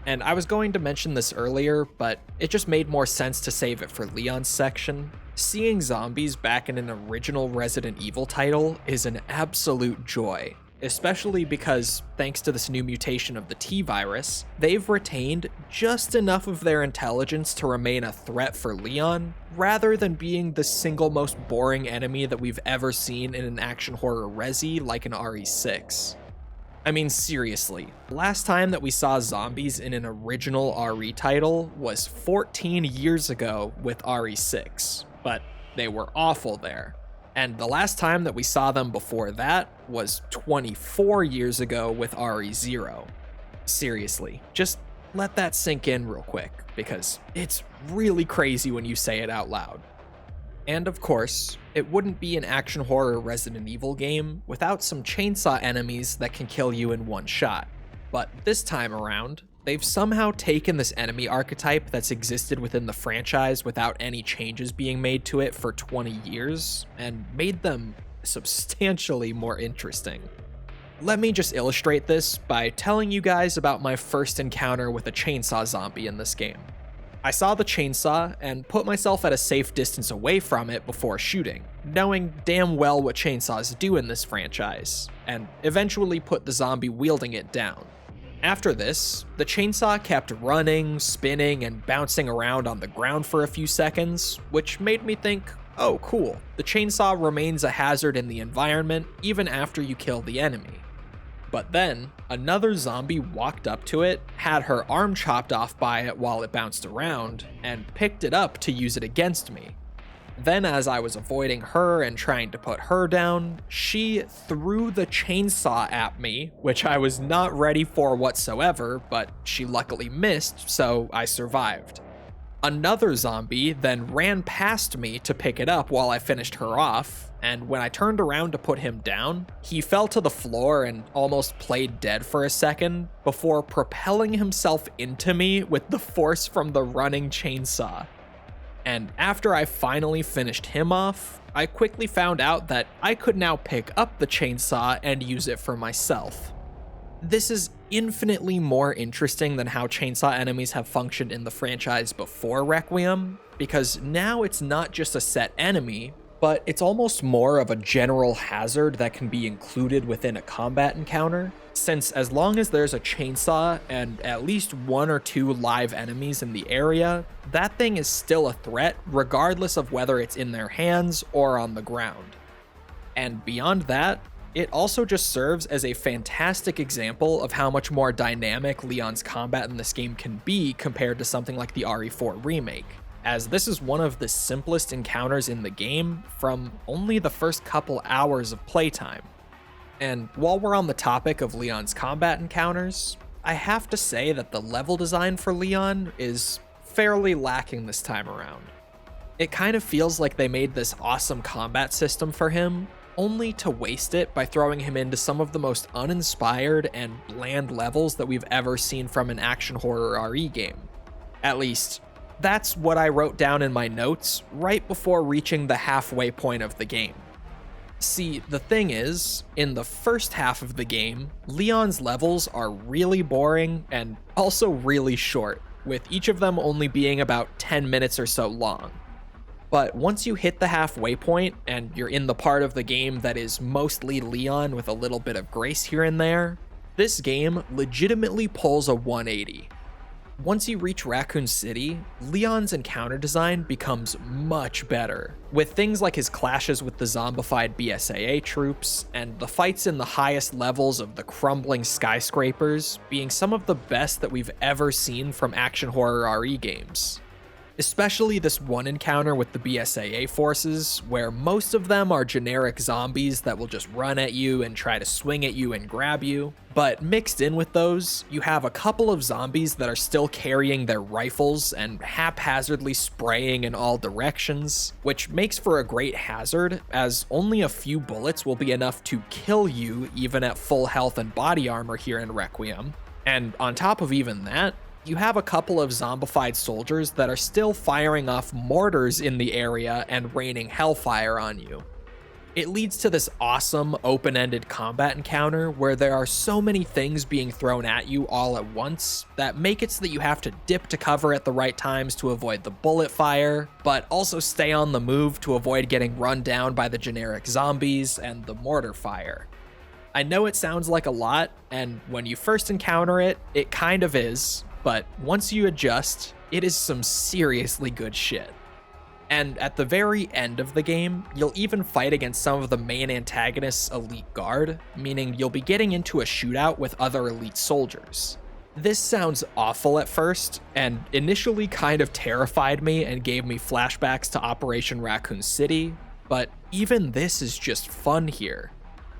And I was going to mention this earlier, but it just made more sense to save it for Leon's section. Seeing zombies back in an original Resident Evil title is an absolute joy, especially because, thanks to this new mutation of the T-virus, they've retained just enough of their intelligence to remain a threat for Leon, rather than being the single most boring enemy that we've ever seen in an action horror resi like an RE6. I mean, seriously, last time that we saw zombies in an original RE title was 14 years ago with RE6, but they were awful there. And the last time that we saw them before that was 24 years ago with RE0. Seriously, just let that sink in real quick, because it's really crazy when you say it out loud. And of course, it wouldn't be an action horror Resident Evil game without some chainsaw enemies that can kill you in one shot. But this time around, they've somehow taken this enemy archetype that's existed within the franchise without any changes being made to it for 20 years and made them substantially more interesting. Let me just illustrate this by telling you guys about my first encounter with a chainsaw zombie in this game. I saw the chainsaw and put myself at a safe distance away from it before shooting, knowing damn well what chainsaws do in this franchise, and eventually put the zombie wielding it down. After this, the chainsaw kept running, spinning, and bouncing around on the ground for a few seconds, which made me think, oh cool, the chainsaw remains a hazard in the environment even after you kill the enemy. But then, another zombie walked up to it, had her arm chopped off by it while it bounced around, and picked it up to use it against me. Then as I was avoiding her and trying to put her down, she threw the chainsaw at me, which I was not ready for whatsoever, but she luckily missed, so I survived. Another zombie then ran past me to pick it up while I finished her off, and when I turned around to put him down, he fell to the floor and almost played dead for a second before propelling himself into me with the force from the running chainsaw. And after I finally finished him off, I quickly found out that I could now pick up the chainsaw and use it for myself. This is infinitely more interesting than how chainsaw enemies have functioned in the franchise before Requiem, because now it's not just a set enemy, but it's almost more of a general hazard that can be included within a combat encounter, since as long as there's a chainsaw and at least one or two live enemies in the area, that thing is still a threat regardless of whether it's in their hands or on the ground. And beyond that, it also just serves as a fantastic example of how much more dynamic Leon's combat in this game can be compared to something like the RE4 remake, as this is one of the simplest encounters in the game from only the first couple hours of playtime. And while we're on the topic of Leon's combat encounters, I have to say that the level design for Leon is fairly lacking this time around. It kind of feels like they made this awesome combat system for him, only to waste it by throwing him into some of the most uninspired and bland levels that we've ever seen from an action horror RE game. At least, that's what I wrote down in my notes right before reaching the halfway point of the game. See, the thing is, in the first half of the game, Leon's levels are really boring and also really short, with each of them only being about 10 minutes or so long. But once you hit the halfway point and you're in the part of the game that is mostly Leon with a little bit of Grace here and there, this game legitimately pulls a 180. Once you reach Raccoon City, Leon's encounter design becomes much better, with things like his clashes with the zombified BSAA troops and the fights in the highest levels of the crumbling skyscrapers being some of the best that we've ever seen from action horror RE games. Especially this one encounter with the BSAA forces, where most of them are generic zombies that will just run at you and try to swing at you and grab you. But mixed in with those, you have a couple of zombies that are still carrying their rifles and haphazardly spraying in all directions, which makes for a great hazard, as only a few bullets will be enough to kill you even at full health and body armor here in Requiem. And on top of even that, you have a couple of zombified soldiers that are still firing off mortars in the area and raining hellfire on you. It leads to this awesome open-ended combat encounter where there are so many things being thrown at you all at once that make it so that you have to dip to cover at the right times to avoid the bullet fire, but also stay on the move to avoid getting run down by the generic zombies and the mortar fire. I know it sounds like a lot, and when you first encounter it, it kind of is, but once you adjust, it is some seriously good shit. And at the very end of the game, you'll even fight against some of the main antagonist's elite guard, meaning you'll be getting into a shootout with other elite soldiers. This sounds awful at first, and initially kind of terrified me and gave me flashbacks to Operation Raccoon City, but even this is just fun here.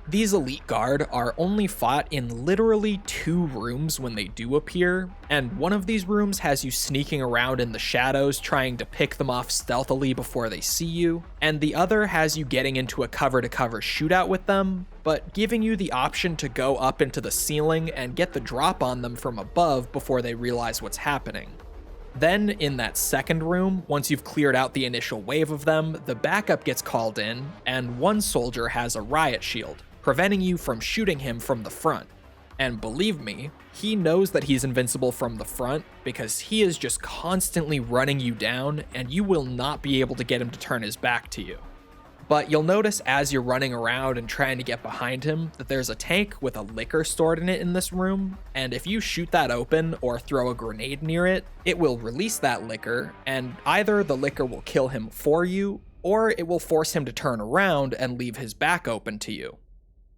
These elite guard are only fought in literally 2 rooms when they do appear, and one of these rooms has you sneaking around in the shadows trying to pick them off stealthily before they see you, and the other has you getting into a cover-to-cover shootout with them, but giving you the option to go up into the ceiling and get the drop on them from above before they realize what's happening. Then, in that second room, once you've cleared out the initial wave of them, the backup gets called in, and one soldier has a riot shield, preventing you from shooting him from the front. And believe me, he knows that he's invincible from the front because he is just constantly running you down and you will not be able to get him to turn his back to you. But you'll notice as you're running around and trying to get behind him that there's a tank with a liquor stored in it in this room, and if you shoot that open or throw a grenade near it, it will release that liquor, and either the liquor will kill him for you, or it will force him to turn around and leave his back open to you.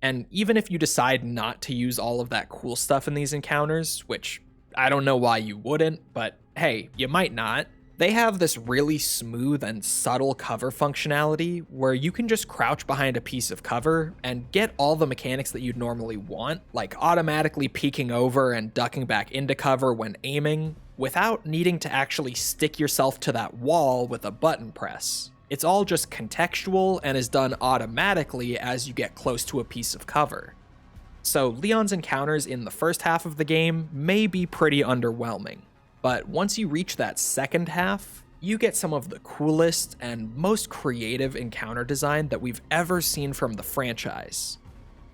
And even if you decide not to use all of that cool stuff in these encounters, which I don't know why you wouldn't, but hey, you might not, they have this really smooth and subtle cover functionality where you can just crouch behind a piece of cover and get all the mechanics that you'd normally want, like automatically peeking over and ducking back into cover when aiming, without needing to actually stick yourself to that wall with a button press. It's all just contextual and is done automatically as you get close to a piece of cover. So Leon's encounters in the first half of the game may be pretty underwhelming, but once you reach that second half, you get some of the coolest and most creative encounter design that we've ever seen from the franchise.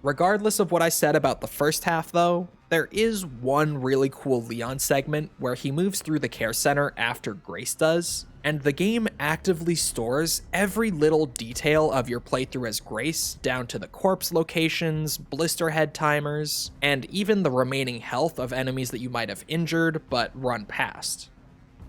Regardless of what I said about the first half though, there is one really cool Leon segment where he moves through the care center after Grace does, and the game actively stores every little detail of your playthrough as Grace, down to the corpse locations, blister head timers, and even the remaining health of enemies that you might have injured but run past.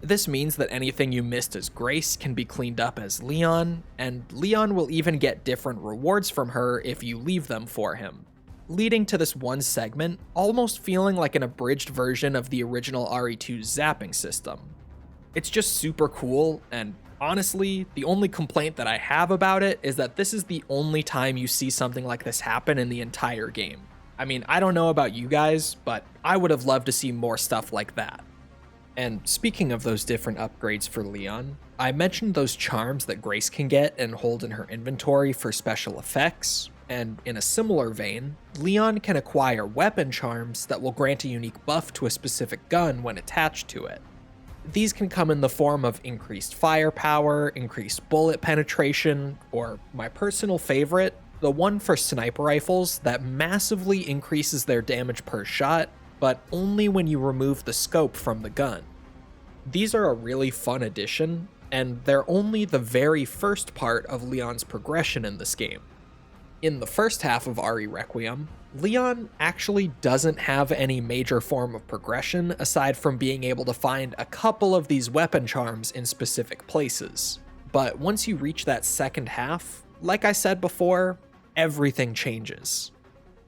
This means that anything you missed as Grace can be cleaned up as Leon, and Leon will even get different rewards from her if you leave them for him, leading to this one segment almost feeling like an abridged version of the original RE2's zapping system. It's just super cool, and honestly, the only complaint that I have about it is that this is the only time you see something like this happen in the entire game. I mean, I don't know about you guys, but I would have loved to see more stuff like that. And speaking of those different upgrades for Leon, I mentioned those charms that Grace can get and hold in her inventory for special effects, and in a similar vein, Leon can acquire weapon charms that will grant a unique buff to a specific gun when attached to it. These can come in the form of increased firepower, increased bullet penetration, or my personal favorite, the one for sniper rifles that massively increases their damage per shot, but only when you remove the scope from the gun. These are a really fun addition, and they're only the very first part of Leon's progression in this game. In the first half of RE Requiem, Leon actually doesn't have any major form of progression aside from being able to find a couple of these weapon charms in specific places. But once you reach that second half, like I said before, everything changes.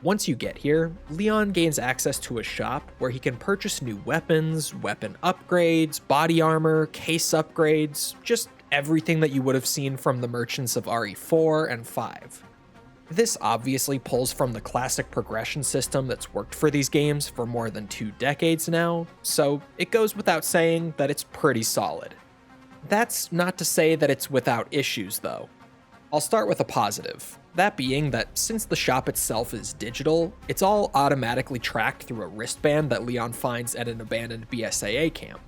Once you get here, Leon gains access to a shop where he can purchase new weapons, weapon upgrades, body armor, case upgrades, just everything that you would have seen from the merchants of RE4 and 5. This obviously pulls from the classic progression system that's worked for these games for more than 2 decades now, so it goes without saying that it's pretty solid. That's not to say that it's without issues though. I'll start with a positive, that being that since the shop itself is digital, it's all automatically tracked through a wristband that Leon finds at an abandoned BSAA camp,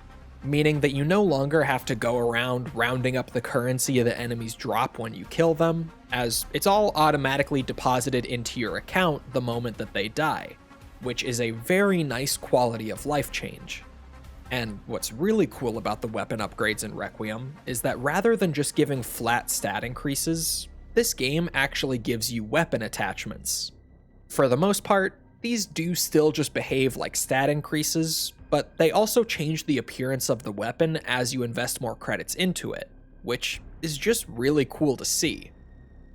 meaning that you no longer have to go around rounding up the currency the enemies drop when you kill them, as it's all automatically deposited into your account the moment that they die, which is a very nice quality of life change. And what's really cool about the weapon upgrades in Requiem is that rather than just giving flat stat increases, this game actually gives you weapon attachments. For the most part, these do still just behave like stat increases, but they also change the appearance of the weapon as you invest more credits into it, which is just really cool to see.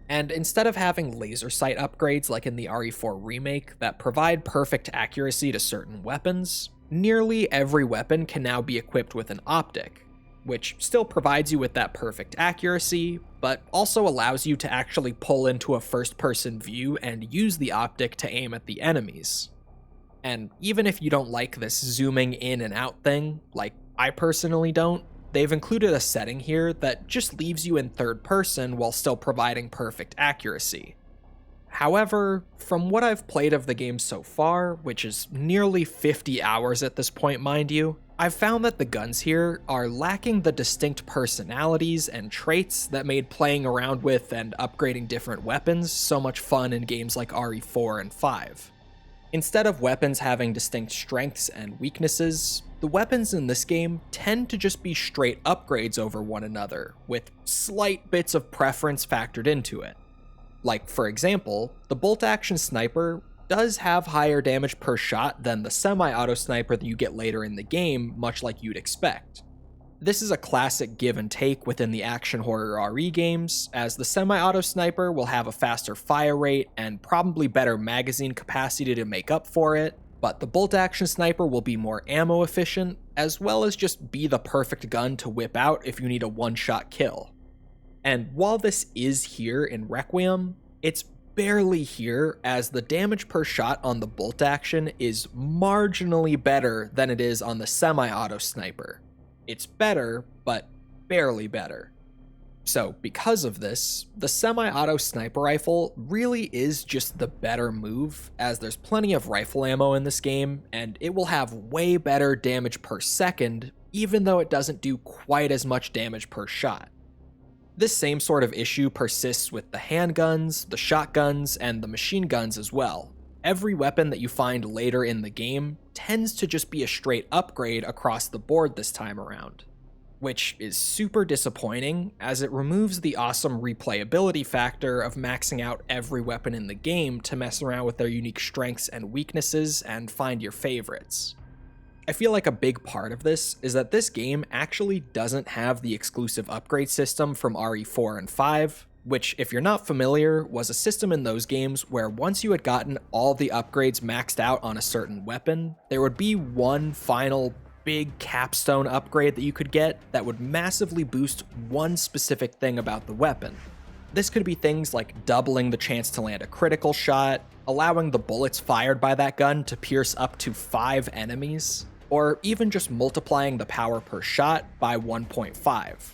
And instead of having laser sight upgrades like in the RE4 remake that provide perfect accuracy to certain weapons, nearly every weapon can now be equipped with an optic, which still provides you with that perfect accuracy, but also allows you to actually pull into a first-person view and use the optic to aim at the enemies. And even if you don't like this zooming in and out thing, like I personally don't, they've included a setting here that just leaves you in third person while still providing perfect accuracy. However, from what I've played of the game so far, which is nearly 50 hours at this point, mind you, I've found that the guns here are lacking the distinct personalities and traits that made playing around with and upgrading different weapons so much fun in games like RE4 and 5. Instead of weapons having distinct strengths and weaknesses, the weapons in this game tend to just be straight upgrades over one another, with slight bits of preference factored into it. Like, for example, the bolt-action sniper does have higher damage per shot than the semi-auto sniper that you get later in the game, much like you'd expect. This is a classic give and take within the action horror RE games, as the semi-auto sniper will have a faster fire rate and probably better magazine capacity to make up for it, but the bolt-action sniper will be more ammo efficient, as well as just be the perfect gun to whip out if you need a one-shot kill. And while this is here in Requiem, it's barely here, as the damage per shot on the bolt action is marginally better than it is on the semi-auto sniper. It's better, but barely better. So because of this, the semi-auto sniper rifle really is just the better move, as there's plenty of rifle ammo in this game, and it will have way better damage per second, even though it doesn't do quite as much damage per shot. This same sort of issue persists with the handguns, the shotguns, and the machine guns as well. Every weapon that you find later in the game tends to just be a straight upgrade across the board this time around, which is super disappointing as it removes the awesome replayability factor of maxing out every weapon in the game to mess around with their unique strengths and weaknesses and find your favorites. I feel like a big part of this is that this game actually doesn't have the exclusive upgrade system from RE4 and 5, which, if you're not familiar, was a system in those games where once you had gotten all the upgrades maxed out on a certain weapon, there would be one final big capstone upgrade that you could get that would massively boost one specific thing about the weapon. This could be things like doubling the chance to land a critical shot, allowing the bullets fired by that gun to pierce up to 5 enemies, or even just multiplying the power per shot by 1.5.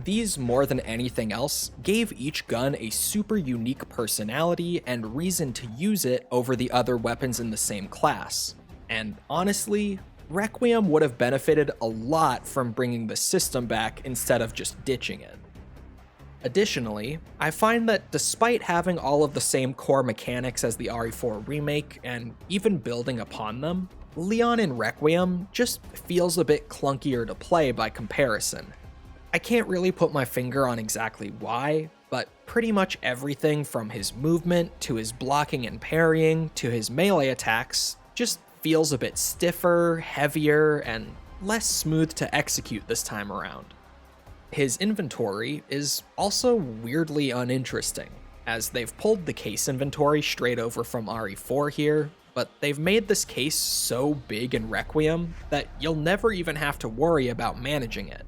These, more than anything else, gave each gun a super unique personality and reason to use it over the other weapons in the same class. And honestly, Requiem would have benefited a lot from bringing the system back instead of just ditching it. Additionally, I find that despite having all of the same core mechanics as the RE4 remake and even building upon them, Leon in Requiem just feels a bit clunkier to play by comparison. I can't really put my finger on exactly why, but pretty much everything from his movement to his blocking and parrying to his melee attacks just feels a bit stiffer, heavier, and less smooth to execute this time around. His inventory is also weirdly uninteresting, as they've pulled the case inventory straight over from RE4 here, but they've made this case so big in Requiem that you'll never even have to worry about managing it.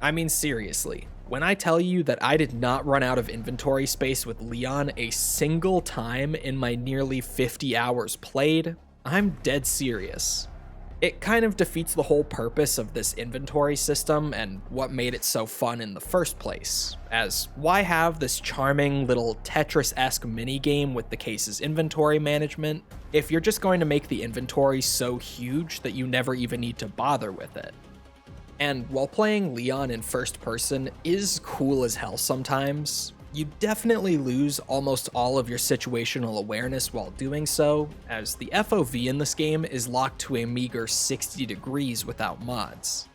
I mean, seriously, when I tell you that I did not run out of inventory space with Leon a single time in my nearly 50 hours played, I'm dead serious. It kind of defeats the whole purpose of this inventory system and what made it so fun in the first place, as why have this charming little Tetris-esque minigame with the case's inventory management if you're just going to make the inventory so huge that you never even need to bother with it? And while playing Leon in first person is cool as hell sometimes, you definitely lose almost all of your situational awareness while doing so, as the FOV in this game is locked to a meager 60 degrees without mods.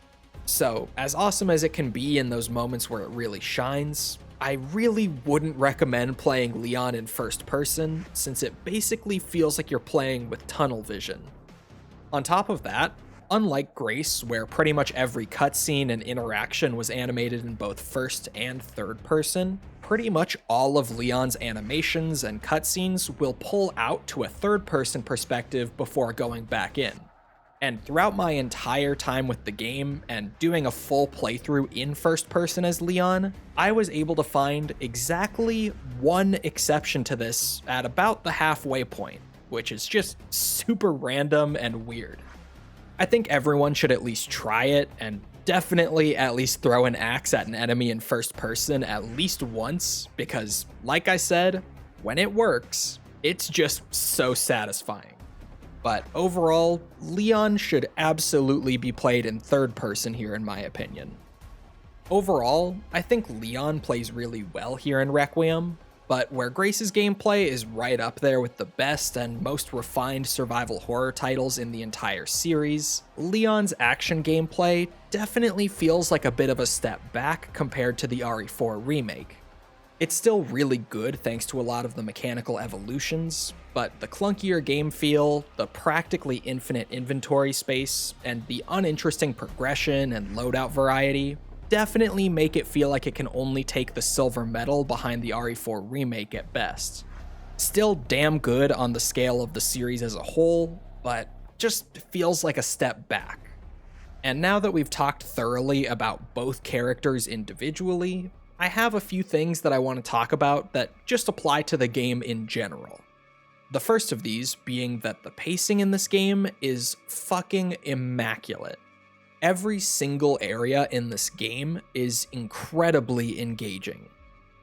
So, as awesome as it can be in those moments where it really shines, I really wouldn't recommend playing Leon in first person, since it basically feels like you're playing with tunnel vision. On top of that, unlike Grace, where pretty much every cutscene and interaction was animated in both first and third person, pretty much all of Leon's animations and cutscenes will pull out to a third person perspective before going back in. And throughout my entire time with the game and doing a full playthrough in first person as Leon, I was able to find exactly one exception to this at about the halfway point, which is just super random and weird. I think everyone should at least try it, and definitely at least throw an axe at an enemy in first person at least once, because like I said, when it works, it's just so satisfying. But overall, Leon should absolutely be played in third person here in my opinion. Overall, I think Leon plays really well here in Requiem, but where Grace's gameplay is right up there with the best and most refined survival horror titles in the entire series, Leon's action gameplay definitely feels like a bit of a step back compared to the RE4 remake. It's still really good thanks to a lot of the mechanical evolutions, but the clunkier game feel, the practically infinite inventory space, and the uninteresting progression and loadout variety definitely make it feel like it can only take the silver medal behind the RE4 remake at best. Still damn good on the scale of the series as a whole, but just feels like a step back. And now that we've talked thoroughly about both characters individually, I have a few things that I want to talk about that just apply to the game in general. The first of these being that the pacing in this game is fucking immaculate. Every single area in this game is incredibly engaging.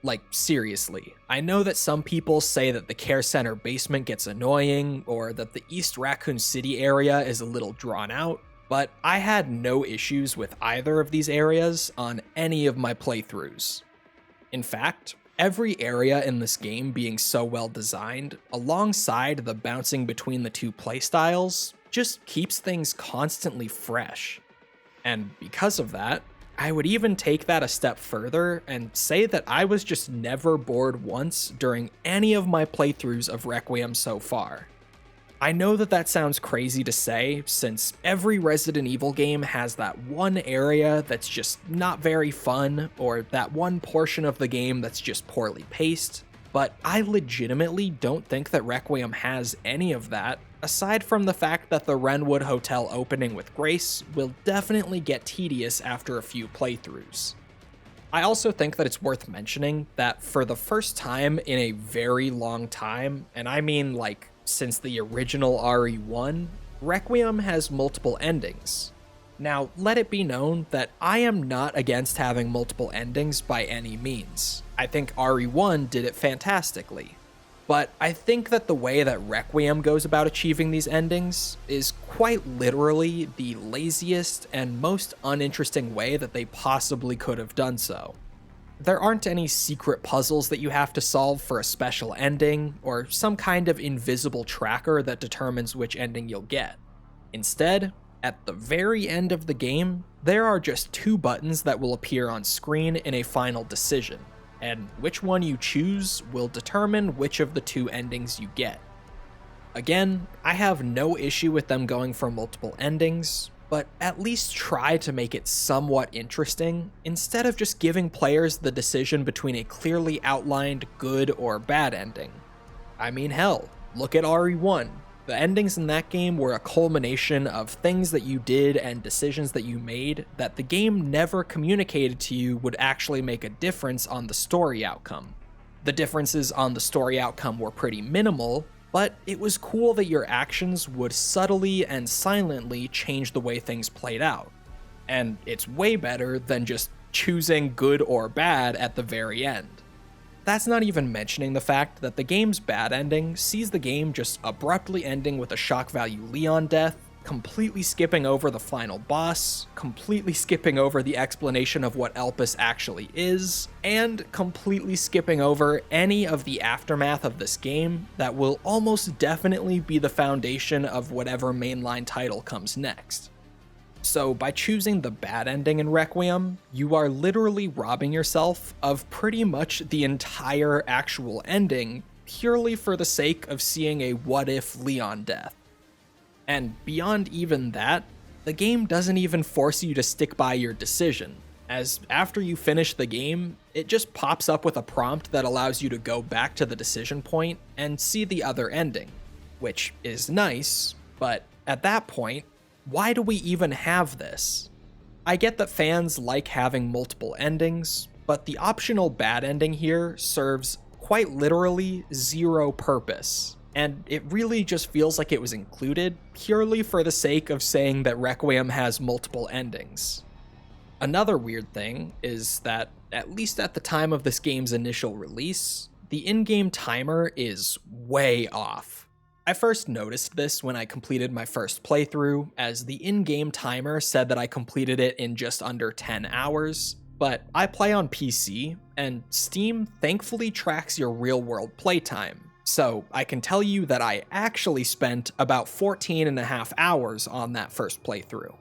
Like, seriously, I know that some people say that the care center basement gets annoying, or that the East Raccoon City area is a little drawn out, but I had no issues with either of these areas on any of my playthroughs. In fact, every area in this game being so well designed, alongside the bouncing between the two playstyles, just keeps things constantly fresh. And because of that, I would even take that a step further and say that I was just never bored once during any of my playthroughs of Requiem so far. I know that that sounds crazy to say, since every Resident Evil game has that one area that's just not very fun, or that one portion of the game that's just poorly paced, but I legitimately don't think that Requiem has any of that, aside from the fact that the Wrenwood Hotel opening with Grace will definitely get tedious after a few playthroughs. I also think that it's worth mentioning that for the first time in a very long time, and I mean like since the original RE1, Requiem has multiple endings. Now, let it be known that I am not against having multiple endings by any means. I think RE1 did it fantastically. But I think that the way that Requiem goes about achieving these endings is quite literally the laziest and most uninteresting way that they possibly could have done so. There aren't any secret puzzles that you have to solve for a special ending, or some kind of invisible tracker that determines which ending you'll get. Instead, at the very end of the game, there are just two buttons that will appear on screen in a final decision, and which one you choose will determine which of the two endings you get. Again, I have no issue with them going for multiple endings, but at least try to make it somewhat interesting, instead of just giving players the decision between a clearly outlined good or bad ending. I mean, hell, look at RE1. The endings in that game were a culmination of things that you did and decisions that you made that the game never communicated to you would actually make a difference on the story outcome. The differences on the story outcome were pretty minimal, but it was cool that your actions would subtly and silently change the way things played out. And it's way better than just choosing good or bad at the very end. That's not even mentioning the fact that the game's bad ending sees the game just abruptly ending with a shock value Leon death, completely skipping over the final boss, completely skipping over the explanation of what Elpis actually is, and completely skipping over any of the aftermath of this game that will almost definitely be the foundation of whatever mainline title comes next. So by choosing the bad ending in Requiem, you are literally robbing yourself of pretty much the entire actual ending purely for the sake of seeing a what-if Leon death. And beyond even that, the game doesn't even force you to stick by your decision, as after you finish the game, it just pops up with a prompt that allows you to go back to the decision point and see the other ending, which is nice, but at that point, why do we even have this? I get that fans like having multiple endings, but the optional bad ending here serves quite literally zero purpose, and it really just feels like it was included purely for the sake of saying that Requiem has multiple endings. Another weird thing is that, at least at the time of this game's initial release, the in-game timer is way off. I first noticed this when I completed my first playthrough, as the in-game timer said that I completed it in just under 10 hours, but I play on PC, and Steam thankfully tracks your real-world playtime, so I can tell you that I actually spent about 14.5 hours on that first playthrough.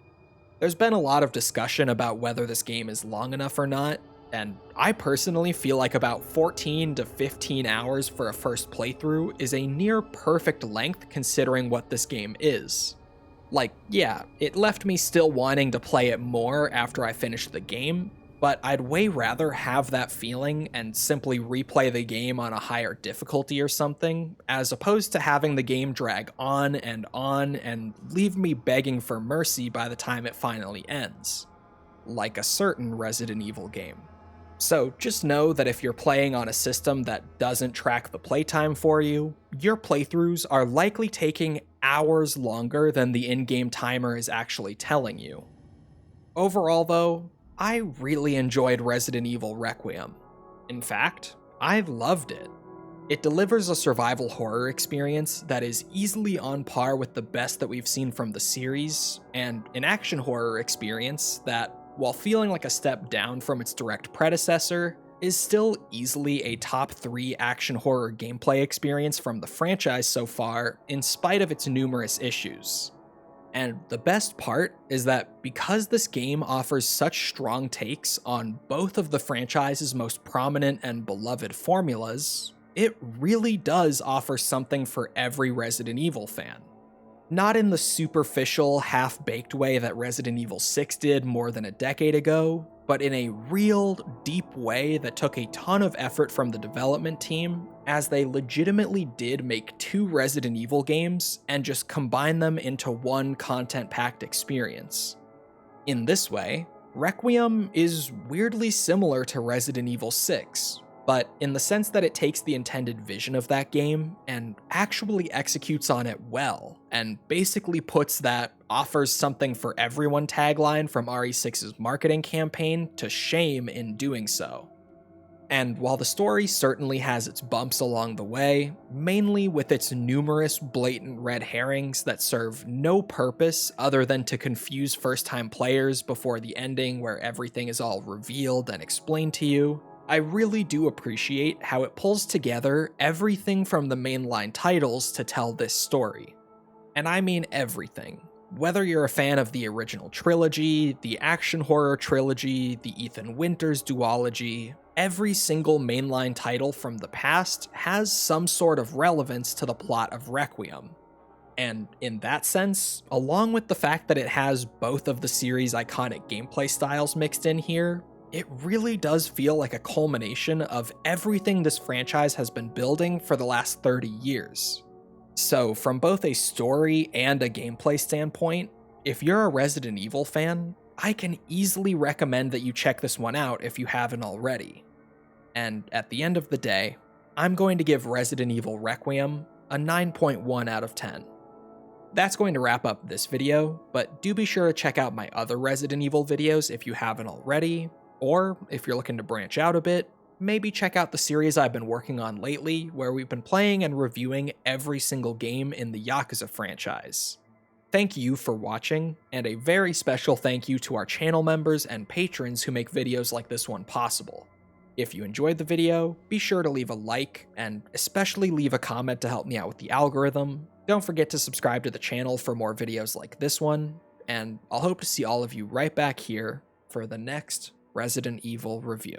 There's been a lot of discussion about whether this game is long enough or not, and I personally feel like about 14 to 15 hours for a first playthrough is a near perfect length considering what this game is. Like, yeah, it left me still wanting to play it more after I finished the game, but I'd way rather have that feeling and simply replay the game on a higher difficulty or something, as opposed to having the game drag on and leave me begging for mercy by the time it finally ends. Like a certain Resident Evil game. So just know that if you're playing on a system that doesn't track the playtime for you, your playthroughs are likely taking hours longer than the in-game timer is actually telling you. Overall though, I really enjoyed Resident Evil Requiem. In fact, I loved it. It delivers a survival horror experience that is easily on par with the best that we've seen from the series, and an action horror experience that, while feeling like a step down from its direct predecessor, is still easily a top 3 action horror gameplay experience from the franchise so far, in spite of its numerous issues. And the best part is that because this game offers such strong takes on both of the franchise's most prominent and beloved formulas, it really does offer something for every Resident Evil fan. Not in the superficial, half-baked way that Resident Evil 6 did more than a decade ago, but in a real, deep way that took a ton of effort from the development team, as they legitimately did make 2 Resident Evil games and just combine them into one content-packed experience. In this way, Requiem is weirdly similar to Resident Evil 6, but in the sense that it takes the intended vision of that game and actually executes on it well, and basically puts that offers something for everyone tagline from RE6's marketing campaign to shame in doing so. And while the story certainly has its bumps along the way, mainly with its numerous blatant red herrings that serve no purpose other than to confuse first-time players before the ending where everything is all revealed and explained to you, I really do appreciate how it pulls together everything from the mainline titles to tell this story. And I mean everything. Whether you're a fan of the original trilogy, the action horror trilogy, the Ethan Winters duology, every single mainline title from the past has some sort of relevance to the plot of Requiem. And in that sense, along with the fact that it has both of the series' iconic gameplay styles mixed in here, it really does feel like a culmination of everything this franchise has been building for the last 30 years. So from both a story and a gameplay standpoint, if you're a Resident Evil fan, I can easily recommend that you check this one out if you haven't already. And at the end of the day, I'm going to give Resident Evil Requiem a 9.1 out of 10. That's going to wrap up this video, but do be sure to check out my other Resident Evil videos if you haven't already, or if you're looking to branch out a bit, maybe check out the series I've been working on lately, where we've been playing and reviewing every single game in the Yakuza franchise. Thank you for watching, and a very special thank you to our channel members and patrons who make videos like this one possible. If you enjoyed the video, be sure to leave a like, and especially leave a comment to help me out with the algorithm. Don't forget to subscribe to the channel for more videos like this one, and I'll hope to see all of you right back here for the next Resident Evil review.